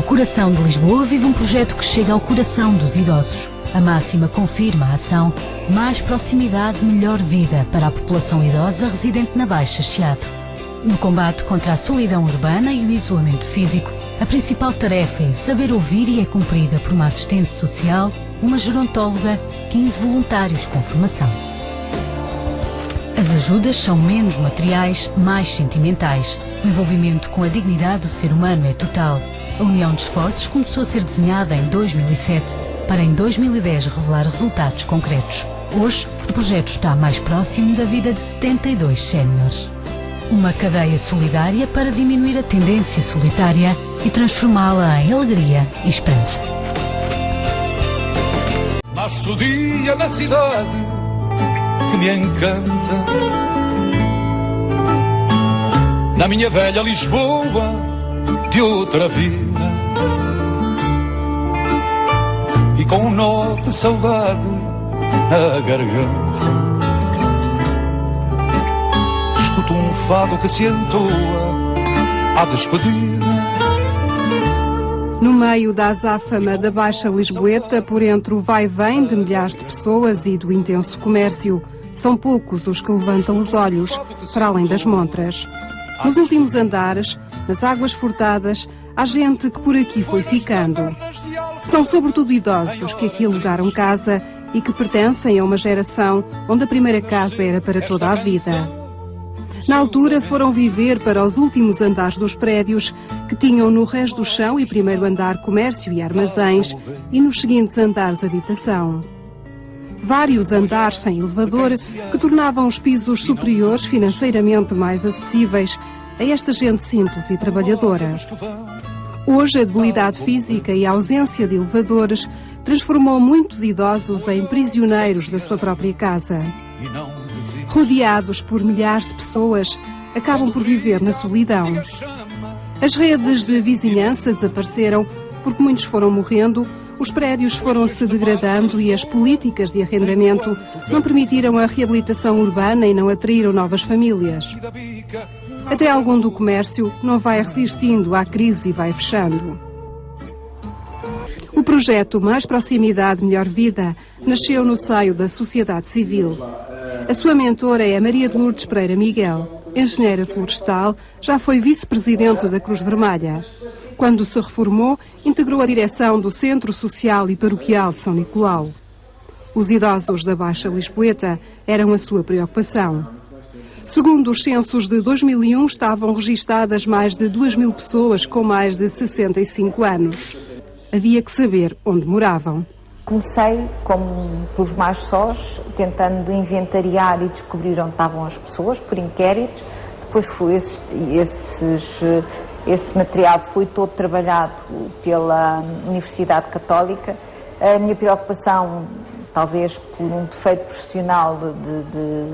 No coração de Lisboa vive um projeto que chega ao coração dos idosos. A máxima confirma a ação Mais Proximidade, Melhor Vida para a população idosa residente na Baixa Chiado. No combate contra a solidão urbana e o isolamento físico, a principal tarefa é saber ouvir e é cumprida por uma assistente social, uma gerontóloga, 15 voluntários com formação. As ajudas são menos materiais, mais sentimentais. O envolvimento com a dignidade do ser humano é total. A união de esforços começou a ser desenhada em 2007 para em 2010 revelar resultados concretos. Hoje, o projeto está mais próximo da vida de 72 séniores. Uma cadeia solidária para diminuir a tendência solitária e transformá-la em alegria e esperança. Nasce o dia na cidade que me encanta, na minha velha Lisboa de outra vida, e com um nó de saudade na garganta, escuto um fado que se entoa à despedida. No meio da azáfama da Baixa Lisboeta, por entre o vai-vem de milhares de pessoas e do intenso comércio, são poucos os que levantam os olhos para além das montras. Nos últimos andares, nas águas furtadas, há gente que por aqui foi ficando. São sobretudo idosos que aqui alugaram casa e que pertencem a uma geração onde a primeira casa era para toda a vida. Na altura foram viver para os últimos andares dos prédios, que tinham no resto do chão e primeiro andar comércio e armazéns, e nos seguintes andares habitação. Vários andares sem elevador que tornavam os pisos superiores financeiramente mais acessíveis a esta gente simples e trabalhadora. Hoje a debilidade física e a ausência de elevadores transformou muitos idosos em prisioneiros da sua própria casa. Rodeados por milhares de pessoas, acabam por viver na solidão. As redes de vizinhança desapareceram porque muitos foram morrendo, os prédios foram-se degradando e as políticas de arrendamento não permitiram a reabilitação urbana e não atraíram novas famílias. Até algum do comércio não vai resistindo à crise e vai fechando. O projeto Mais Proximidade, Melhor Vida nasceu no seio da sociedade civil. A sua mentora é a Maria de Lourdes Pereira Miguel. Engenheira florestal, já foi vice-presidente da Cruz Vermelha. Quando se reformou, integrou a direção do Centro Social e Paroquial de São Nicolau. Os idosos da Baixa Lisboeta eram a sua preocupação. Segundo os censos de 2001, estavam registadas mais de 2.000 pessoas com mais de 65 anos. Havia que saber onde moravam. Comecei como pelos mais sós, tentando inventariar e descobrir onde estavam as pessoas, por inquéritos. Depois esse material foi todo trabalhado pela Universidade Católica. A minha preocupação, talvez por um defeito profissional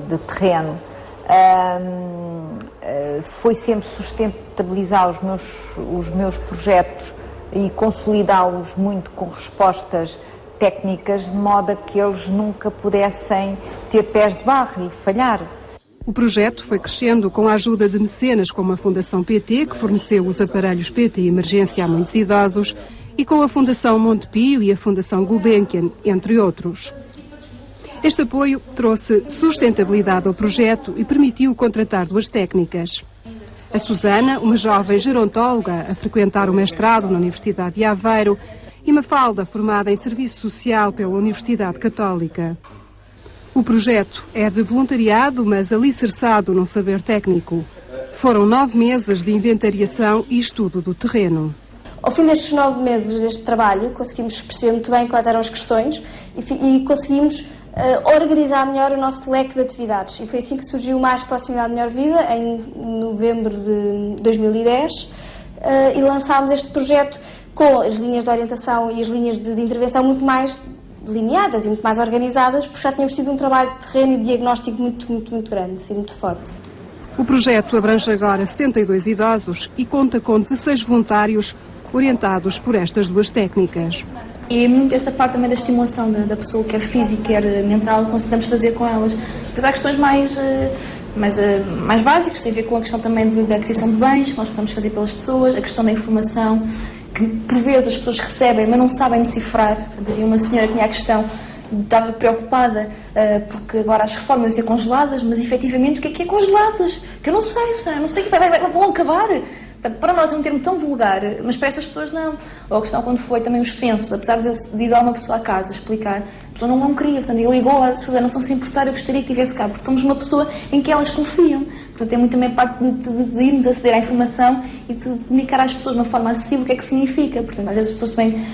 de terreno, foi sempre sustentabilizar os meus projetos e consolidá-los muito com respostas técnicas, de modo a que eles nunca pudessem ter pés de barro e falhar. O projeto foi crescendo com a ajuda de mecenas como a Fundação PT, que forneceu os aparelhos PT Emergência a muitos idosos, e com a Fundação Montepio e a Fundação Gulbenkian, entre outros. Este apoio trouxe sustentabilidade ao projeto e permitiu contratar 2 técnicas. A Susana, uma jovem gerontóloga a frequentar o mestrado na Universidade de Aveiro, e Mafalda, formada em Serviço Social pela Universidade Católica. O projeto é de voluntariado, mas alicerçado num saber técnico. Foram 9 meses de inventariação e estudo do terreno. Ao fim destes 9 meses deste trabalho, conseguimos perceber muito bem quais eram as questões e conseguimos organizar melhor o nosso leque de atividades. E foi assim que surgiu o Mais Proximidade, Melhor Vida, em novembro de 2010, e lançámos este projeto com as linhas de orientação e as linhas de intervenção muito mais delineadas e muito mais organizadas, porque já tínhamos tido um trabalho de terreno e de diagnóstico muito grande, assim, muito forte. O projeto abrange agora 72 idosos e conta com 16 voluntários orientados por estas 2 técnicas. E muito esta parte também da estimulação da pessoa, quer física, quer mental, que nós tentamos fazer com elas. Depois há questões mais básicas, tem a ver com a questão também da aquisição de bens, que nós tentamos fazer pelas pessoas, a questão da informação que por vezes as pessoas recebem, mas não sabem decifrar. Portanto, havia uma senhora que tinha a questão, estava preocupada porque agora as reformas iam ser congeladas, mas efetivamente o que é congeladas? Que eu não sei que vão acabar. Para nós é um termo tão vulgar, mas para essas pessoas não. Ou a questão quando foi também os censos, apesar de ir lá uma pessoa à casa explicar, a pessoa não queria, portanto, ele ligou a Susana, se importar, eu gostaria que estivesse cá, porque somos uma pessoa em que elas confiam. Portanto, é muito também parte de irmos aceder à informação e de comunicar às pessoas de uma forma acessível o que é que significa. Portanto, às vezes as pessoas também,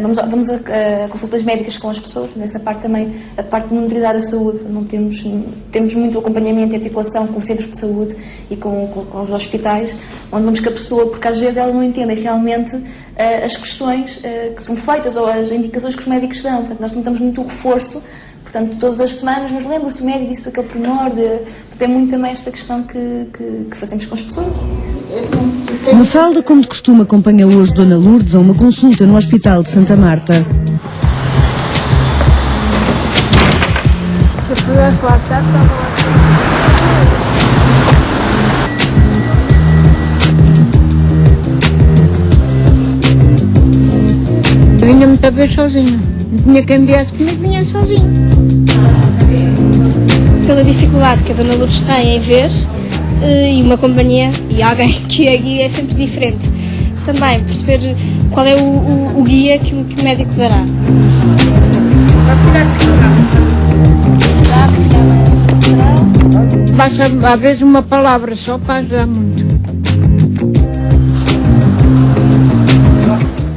vamos a consultas médicas com as pessoas, nessa parte também, a parte de monitorizar a saúde. Não temos muito acompanhamento e articulação com o centro de saúde e com os hospitais, onde vamos que a pessoa, porque às vezes ela não entende realmente as questões que são feitas ou as indicações que os médicos dão. Portanto, nós tentamos muito o reforço, portanto, todas as semanas, mas lembra-se o médico disso, aquele pormenor, portanto, é muito também esta questão que fazemos com as pessoas. Mafalda, como de costume, acompanha hoje Dona Lourdes a uma consulta no Hospital de Santa Marta. Se eu pudesse lá estar, estava lá. Vinha muita vez sozinha. Não tinha quem viesse comigo, vinha sozinho. Pela dificuldade que a Dona Lourdes tem em ver, e uma companhia e alguém que a guia é sempre diferente. Também perceber qual é o guia que o médico dará. Basta às vezes uma palavra só para ajudar muito.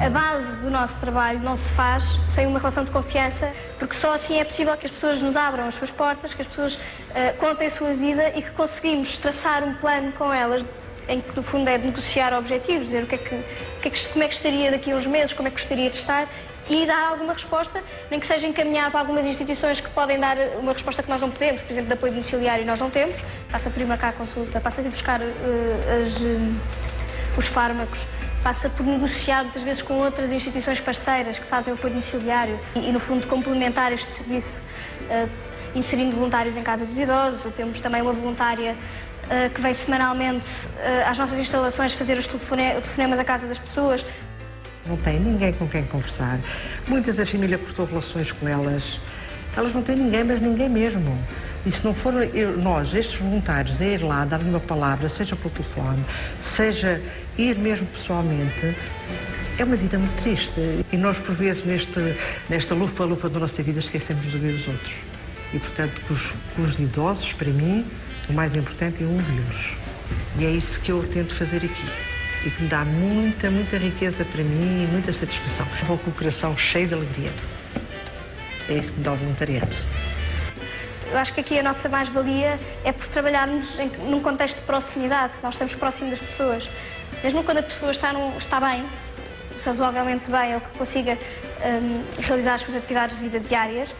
A base do nosso trabalho não se faz sem uma relação de confiança, porque só assim é possível que as pessoas nos abram as suas portas, que as pessoas contem a sua vida e que conseguimos traçar um plano com elas, em que no fundo é de negociar objetivos, dizer como é que estaria daqui a uns meses, como é que gostaria de estar, e dar alguma resposta, nem que seja encaminhar para algumas instituições que podem dar uma resposta que nós não podemos, por exemplo, de apoio domiciliário nós não temos, passa por ir marcar a consulta, passa por ir buscar os fármacos, passa por negociar muitas vezes com outras instituições parceiras que fazem o apoio domiciliário e no fundo complementar este serviço, inserindo voluntários em casa dos idosos, ou temos também uma voluntária que vem semanalmente às nossas instalações fazer os telefonemas à casa das pessoas. Não tem ninguém com quem conversar. Muitas da família cortou relações com elas. Elas não têm ninguém, mas ninguém mesmo. E se não for nós, estes voluntários, a ir lá, dar-lhe uma palavra, seja pelo telefone, seja ir mesmo pessoalmente, é uma vida muito triste. E nós, por vezes, nesta lupa da nossa vida, esquecemos de ouvir os outros. E, portanto, com os idosos, para mim, o mais importante é ouvi-los. E é isso que eu tento fazer aqui. E que me dá muita, muita riqueza para mim e muita satisfação. Vou com o coração cheio de alegria. É isso que me dá o voluntariado. Eu acho que aqui a nossa mais-valia é por trabalharmos num contexto de proximidade. Nós estamos próximos das pessoas. Mesmo quando a pessoa está bem, razoavelmente bem, ou que consiga realizar as suas atividades de vida diárias,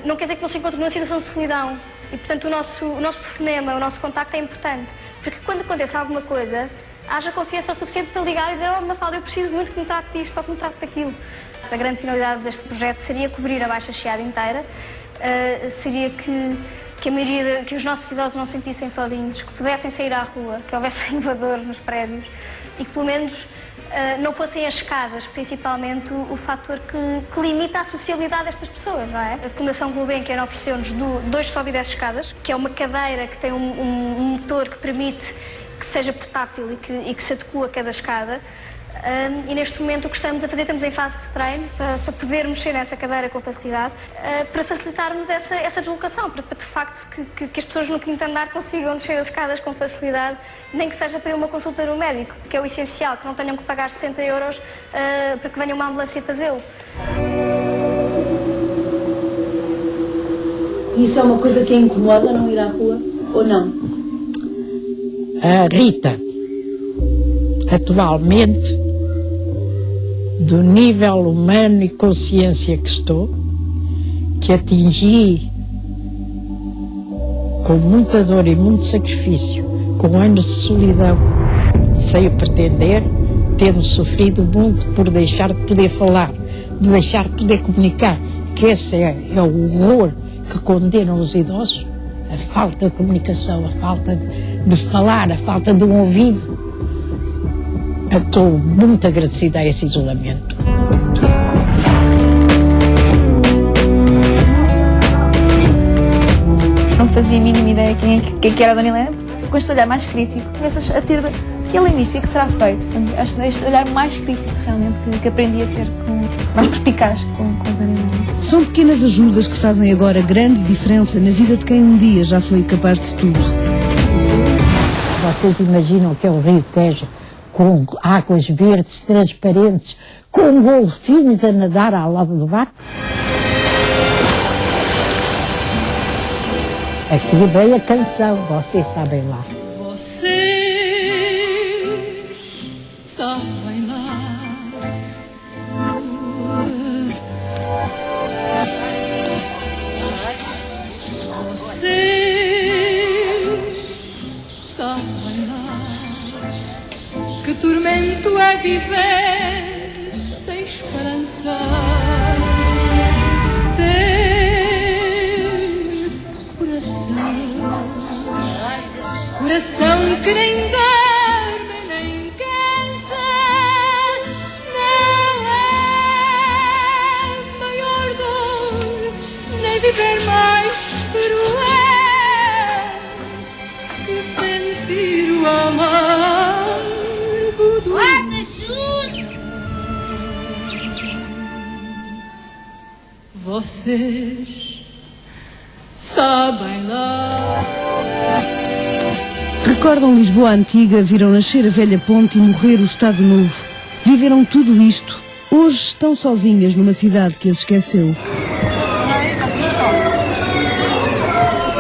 não quer dizer que não se encontre numa situação de solidão. E, portanto, o nosso telefonema, o nosso contacto é importante. Porque quando acontece alguma coisa, haja confiança o suficiente para ligar e dizer: oh, Mafalda, eu preciso muito que me trate disto ou que me trate daquilo. A grande finalidade deste projeto seria cobrir a Baixa Chiado inteira, seria que os nossos idosos não se sentissem sozinhos, que pudessem sair à rua, que houvesse invasores nos prédios e que pelo menos não fossem as escadas, principalmente o fator que limita a socialidade destas pessoas, não é? A Fundação Gulbenkian ofereceu-nos 2 sobe e 10 escadas, que é uma cadeira que tem um motor que permite que seja portátil e que se adequa a cada escada. E neste momento o que estamos a fazer, estamos em fase de treino para poder mexer nessa cadeira com facilidade, para facilitarmos essa deslocação, para de facto que as pessoas no quinto andar consigam descer as escadas com facilidade, nem que seja para ir uma consulta no médico, que é o essencial, que não tenham que pagar 60 euros para que venha uma ambulância fazê-lo. Isso é uma coisa que a incomoda, não ir à rua, ou não? A Rita, atualmente, do nível humano e consciência que estou, que atingi com muita dor e muito sacrifício, com anos de solidão, sem o pretender, tendo sofrido muito por deixar de poder falar, de deixar de poder comunicar, que esse é o horror que condenam os idosos, a falta de comunicação, a falta de falar, a falta de um ouvido. Eu estou muito agradecida a esse isolamento. Não fazia a mínima ideia quem era a Dona Helena. Com este olhar mais crítico, começas a ter que além disto, o que será feito? Acho que este olhar mais crítico realmente que aprendi a ter, mais perspicaz com a Dona Helena. São pequenas ajudas que fazem agora grande diferença na vida de quem um dia já foi capaz de tudo. Vocês imaginam que é o Rio Tejo, com águas verdes, transparentes, com golfinhos a nadar ao lado do barco? Aqui veio a canção, vocês sabem lá. Vocês sabem lá. Vocês sabem lá. Que tormento é viver sem esperança. Coração que nem dorme, nem cansa, não é maior dor, nem viver mais cruel que sentir o amargo do Vocês sabem lá. Recordam Lisboa antiga, viram nascer a velha ponte e morrer o Estado Novo. Viveram tudo isto. Hoje estão sozinhas numa cidade que as esqueceu.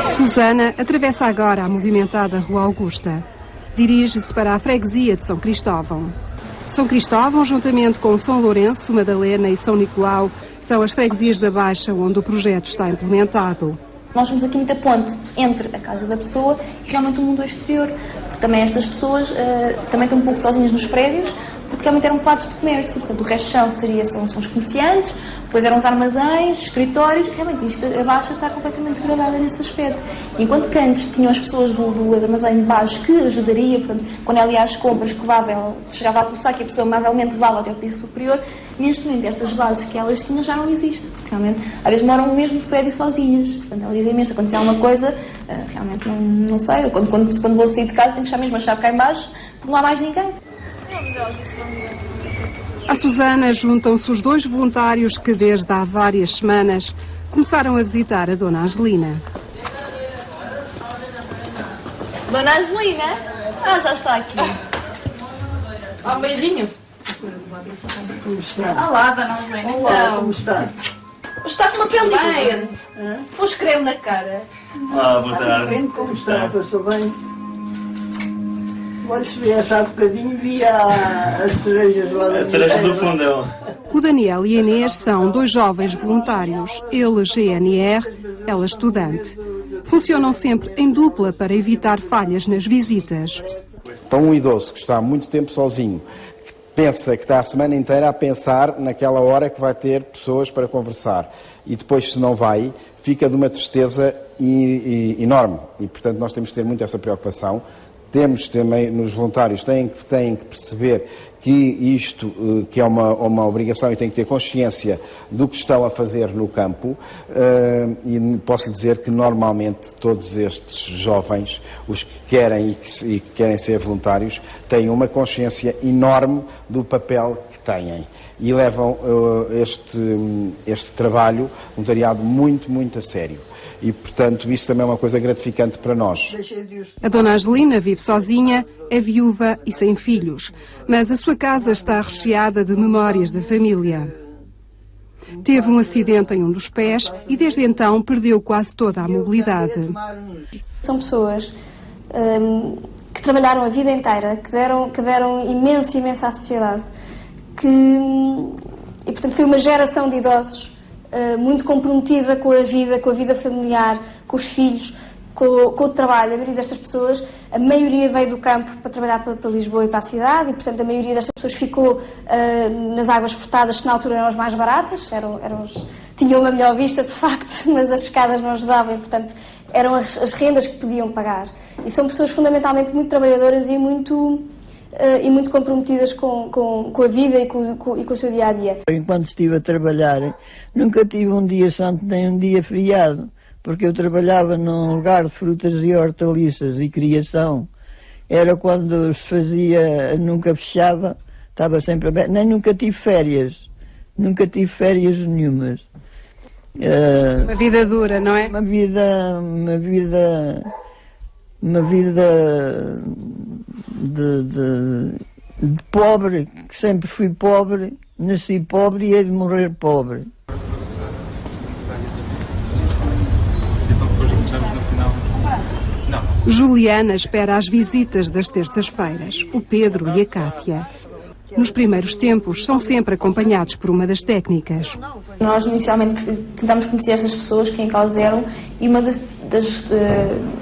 Susana atravessa agora a movimentada Rua Augusta. Dirige-se para a freguesia de São Cristóvão. São Cristóvão, juntamente com São Lourenço, Madalena e São Nicolau, são as freguesias da Baixa onde o projeto está implementado. Nós temos aqui muita ponte entre a casa da pessoa e realmente o mundo exterior, porque também estas pessoas também estão um pouco sozinhas nos prédios, porque realmente eram quadros de comércio, portanto o resto são os comerciantes, depois eram os armazéns, escritórios, realmente isto, a Baixa está completamente degradada nesse aspecto. Enquanto que antes tinham as pessoas do armazém de baixo que ajudaria, portanto, quando ela ia às compras, que ela chegava a pulsar que a pessoa amavelmente levava até ao piso superior, neste momento estas bases que elas tinham já não existem, porque realmente às vezes moram no mesmo prédio sozinhas. Portanto, ela dizem mesmo, se acontecer alguma coisa, realmente não sei, quando vou sair de casa tenho que deixar mesmo a chave cá em baixo, porque não há mais ninguém. À Susana juntam-se os dois voluntários que desde há várias semanas começaram a visitar a Dona Angelina. Dona Angelina? Já está aqui. Um beijinho. Como está? Olá, Dona Angelina. Olá, como está? Está com uma pele diferente. Pôs creme na cara. Boa tarde. Como está? Passou bem? Quando se viesse há bocadinho, via as cerejas lá da A cereja do fundão. O Daniel e a Inês são dois jovens voluntários, ele GNR, ela estudante. Funcionam sempre em dupla para evitar falhas nas visitas. Para um idoso que está há muito tempo sozinho, que pensa que está a semana inteira a pensar naquela hora que vai ter pessoas para conversar e depois, se não vai, fica de uma tristeza enorme. E, portanto, nós temos que ter muito essa preocupação. Temos também, nos voluntários, têm que perceber que isto que é uma obrigação e têm que ter consciência do que estão a fazer no campo e posso lhe dizer que normalmente todos estes jovens, os que querem e que querem ser voluntários, têm uma consciência enorme do papel que têm e levam este trabalho, voluntariado, muito, muito a sério. E, portanto, isso também é uma coisa gratificante para nós. A Dona Angelina vive sozinha, é viúva e sem filhos, mas a sua casa está recheada de memórias da família. Teve um acidente em um dos pés e desde então perdeu quase toda a mobilidade. São pessoas que trabalharam a vida inteira, que deram imenso à sociedade, e portanto foi uma geração de idosos muito comprometida com a vida familiar, com os filhos, com o trabalho. A maioria destas pessoas, a maioria veio do campo para trabalhar para Lisboa e para a cidade e, portanto, a maioria destas pessoas ficou nas águas furtadas, que na altura eram as mais baratas, tinham uma melhor vista, de facto, mas as escadas não ajudavam e, portanto, eram as rendas que podiam pagar. E são pessoas fundamentalmente muito trabalhadoras e muito e muito comprometidas com a vida e com o seu dia-a-dia. Enquanto estive a trabalhar, nunca tive um dia santo nem um dia feriado, porque eu trabalhava num lugar de frutas e hortaliças e criação. Era quando se fazia, nunca fechava, estava sempre aberto, nem nunca tive férias nenhumas. Uma vida dura, não é? Uma vida de pobre, que sempre fui pobre, nasci pobre e hei de morrer pobre. Juliana espera as visitas das terças-feiras, o Pedro e a Cátia. Nos primeiros tempos, são sempre acompanhados por uma das técnicas. Nós inicialmente tentámos conhecer estas pessoas, quem elas eram, e uma das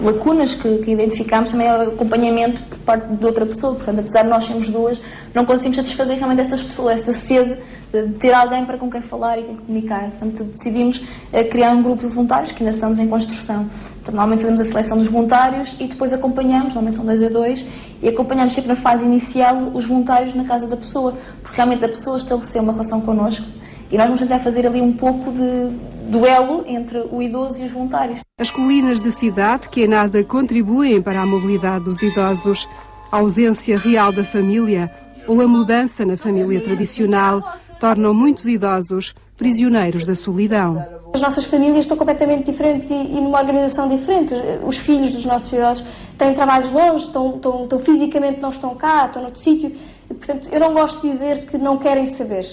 lacunas que identificámos também é o acompanhamento por parte de outra pessoa. Portanto, apesar de nós sermos duas, não conseguimos satisfazer realmente estas pessoas, esta sede de ter alguém para com quem falar e quem comunicar. Portanto, decidimos criar um grupo de voluntários, que ainda estamos em construção. Portanto, normalmente fazemos a seleção dos voluntários e depois acompanhamos, normalmente são 2 a 2, e acompanhamos sempre na fase inicial os voluntários na casa da pessoa, porque realmente a pessoa estabeleceu uma relação connosco e nós vamos tentar fazer ali um pouco de duelo entre o idoso e os voluntários. As colinas da cidade, que em nada contribuem para a mobilidade dos idosos, a ausência real da família ou a mudança na família tradicional tornam muitos idosos prisioneiros da solidão. As nossas famílias estão completamente diferentes e numa organização diferente. Os filhos dos nossos idosos têm trabalhos longe, estão fisicamente não estão cá, estão noutro sítio. Portanto, eu não gosto de dizer que não querem saber.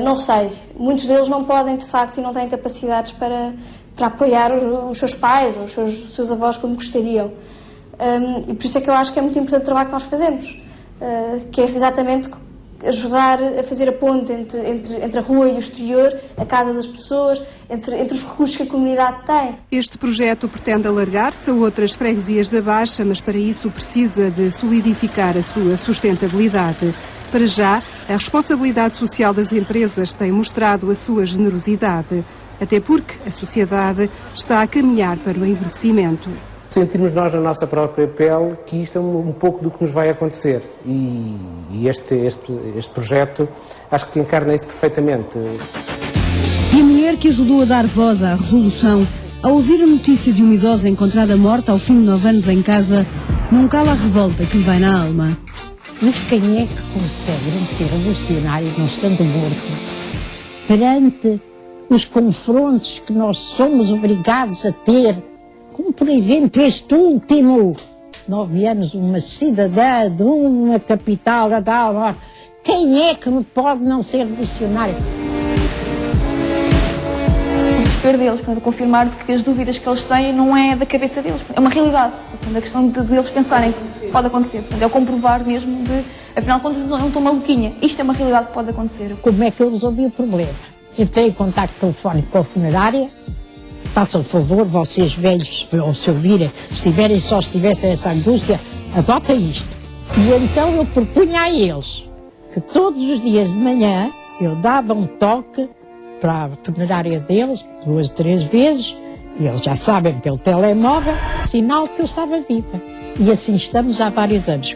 Não sei. Muitos deles não podem, de facto, e não têm capacidades para apoiar os seus pais ou os seus avós como gostariam. E por isso é que eu acho que é muito importante o trabalho que nós fazemos, que é exatamente ajudar a fazer a ponte entre a rua e o exterior, a casa das pessoas, entre os recursos que a comunidade tem. Este projeto pretende alargar-se a outras freguesias da Baixa, mas para isso precisa de solidificar a sua sustentabilidade. Para já, a responsabilidade social das empresas tem mostrado a sua generosidade, até porque a sociedade está a caminhar para o envelhecimento. Sentimos nós na nossa própria pele que isto é um pouco do que nos vai acontecer e este projeto acho que encarna isso perfeitamente. E a mulher que ajudou a dar voz à revolução, ao ouvir a notícia de uma idosa encontrada morta ao fim de 9 anos em casa, não cala a revolta que lhe vai na alma. Mas quem é que consegue não ser revolucionário não estando morto perante os confrontos que nós somos obrigados a ter? Como, por exemplo, este último 9 anos, uma cidadã de uma capital da tal. Quem é que pode não ser revolucionário? O desespero deles, portanto, confirmar que as dúvidas que eles têm não é da cabeça deles, é uma realidade. Portanto, a questão de eles pensarem que pode acontecer. Portanto, é o comprovar mesmo de, afinal de contas, não estou maluquinha. Isto é uma realidade que pode acontecer. Como é que eu resolvi o problema? Entrei em contacto telefónico com a funerária. Façam o favor, vocês velhos, ou se ouvirem, se tivessem essa angústia, adotem isto. E então eu propunha a eles que todos os dias de manhã eu dava um toque para a funerária deles, 2 ou 3 vezes, e eles já sabem pelo telemóvel, sinal que eu estava viva. E assim estamos há vários anos.